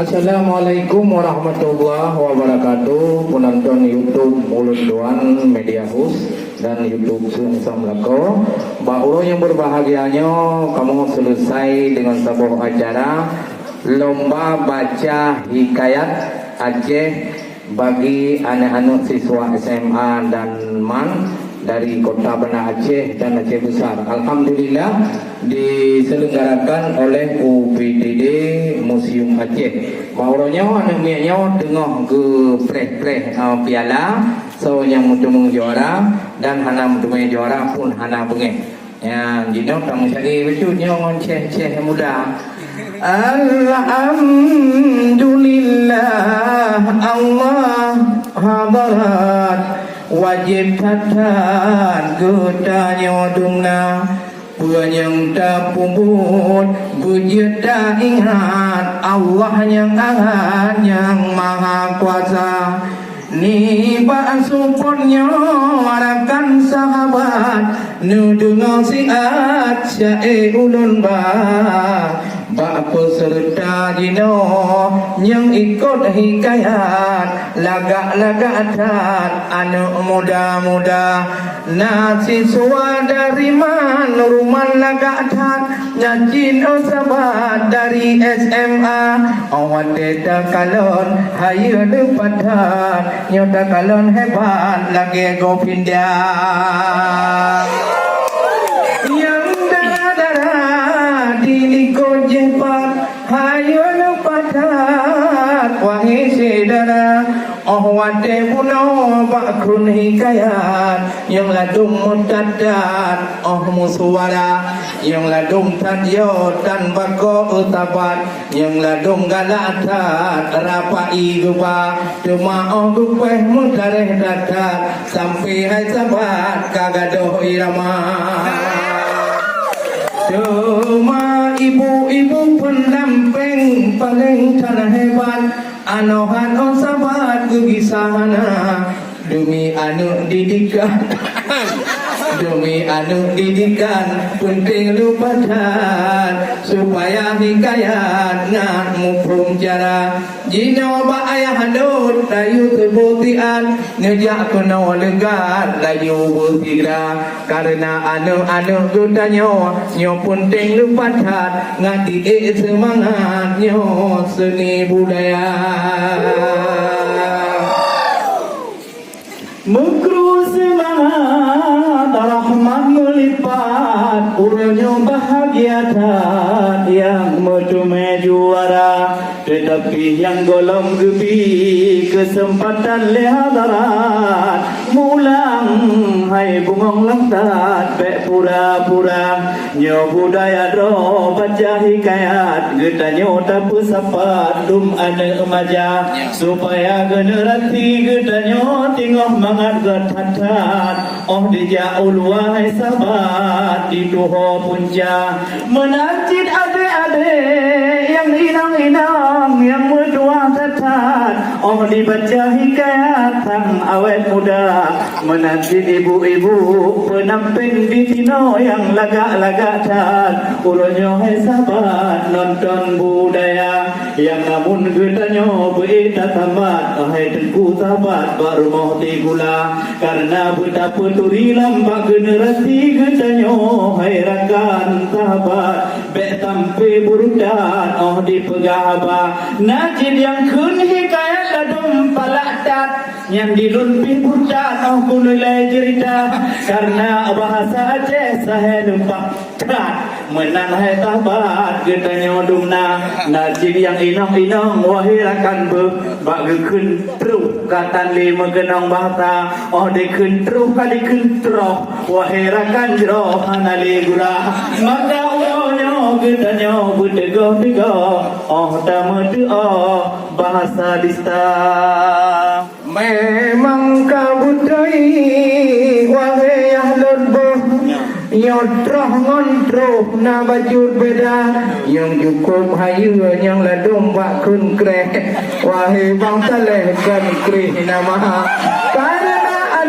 Assalamualaikum warahmatullahi wabarakatuh. Penonton YouTube Mulut Doan Media House dan YouTube Sungsam Lako. Bahawa yang berbahagianya, kamu selesai dengan sebuah acara lomba baca hikayat Aceh bagi anak-anak siswa SMA dan MAN dari Kota Banda Aceh dan Aceh Besar. Alhamdulillah diselenggarakan oleh UPTD Museum Aceh. Baharunya anak miaknya tengah ke pleh-pleh piala. So yang mudah juara dan hana mudah juara pun hana bengek. Ya, jino tang sari becutnya ngon ceh muda. Alhamdulillah Allah hadarat wajib tatan gedanya dungna penyang tak puput bujut tak ingat Allah yang ahat yang maha kuasa ni supportnya warakan sahabat nudungang siat syae ulun Bak peserta jino yang ikut hikayat lagak-lagak tat anak muda-muda siswa dari man rumah lagak tat nyajin sahabat dari SMA awat teta kalon hayu depatan nyota kalon hebat lagi go pindah yang darah-darah diliko jepat hayu lepatat wangi sedara wate puno bakun hikayat yang ladung mutadat musuara yang ladung tadyo dan bako utabat yang ladung galatat rapai guba cuma gupeh mudareh datat sampai hai sabat kagadoh irama cuma ibu-ibu pendamping paling tanah hebat anohan sahabat kegisahana demi anu didikan demi anu didikan penting lupatan supaya hikayat ngan mupung cara jino ba ayah handut layu terbutian ngejak kena legat layu berkira karena anu gudanyo nyo penting lupatan ngati semangat nyo seni budaya mukru semangat rahmat melipat urangnya bahagia tak yang medume juara tetapi yang golong gebi kesempatan lehadarat mulang hai bungong langtat be pura-pura nyo budaya do baca hikayat getanyo tapu sapat dum ane emaja supaya generasi getanyo tinggal mangat getat dija ulwahai sahabat di duho punca menajid adik-adik yang inang-inang yang berdua tetat dibaca hikayat tang awet muda menajid ibu-ibu penamping di tino yang lagak-lagak tat uronyo hai sahabat nonton budaya yang namun getanyo berita tamat hai tengku sahabat baru mau gula karena betapa turi lambak generasi getanyo hai rakan sahabat be sampai burudan di pegahaba najid yang kun hikayat ladum palaktat yang dilumpi burudan kululai cerita karena bahasa Aceh saya numpak tat menan hai sahabat getanyo dumna najid yang inong-inong wahai rakan bak gekun tru katan lima genong bahasa de kun tru kali kun tro wahai rakan jero hanali gura maka uronyo getanyo budego tamu bahasa dista memang kabudai wahai ahlul boh nyotroh ngontroh na bajur beda yang cukup hayu yang ladung bak kun kreh wahai bang saleh kan kreh nama karena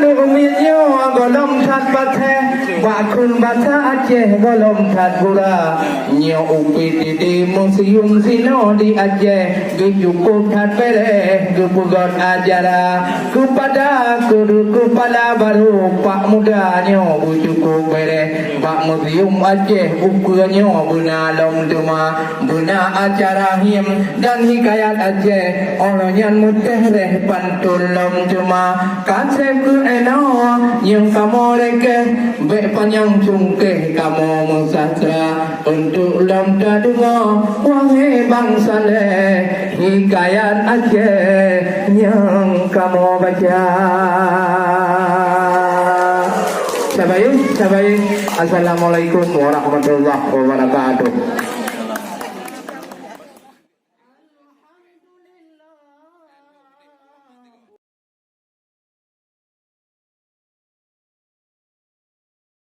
lu umitnya golom tat bathe bakun bata Aceh golom tat pula nyo upi di museum sino di Aceh cukup tat pere kupugot ajara kepada kudu kepala baru pak mudanya cukup pere pak museum Aceh ukurannya guna lom cuma guna acara him dan hikayat Aceh orangnya muteh pantun lom cuma kasih ku eno yang kamu reke be panjang cungkeh kamu mesasra untuk lom dengar wahai bangsa le hikayat Aceh yang kamu baca. Sabayun, Assalamualaikum warahmatullahi wabarakatuh.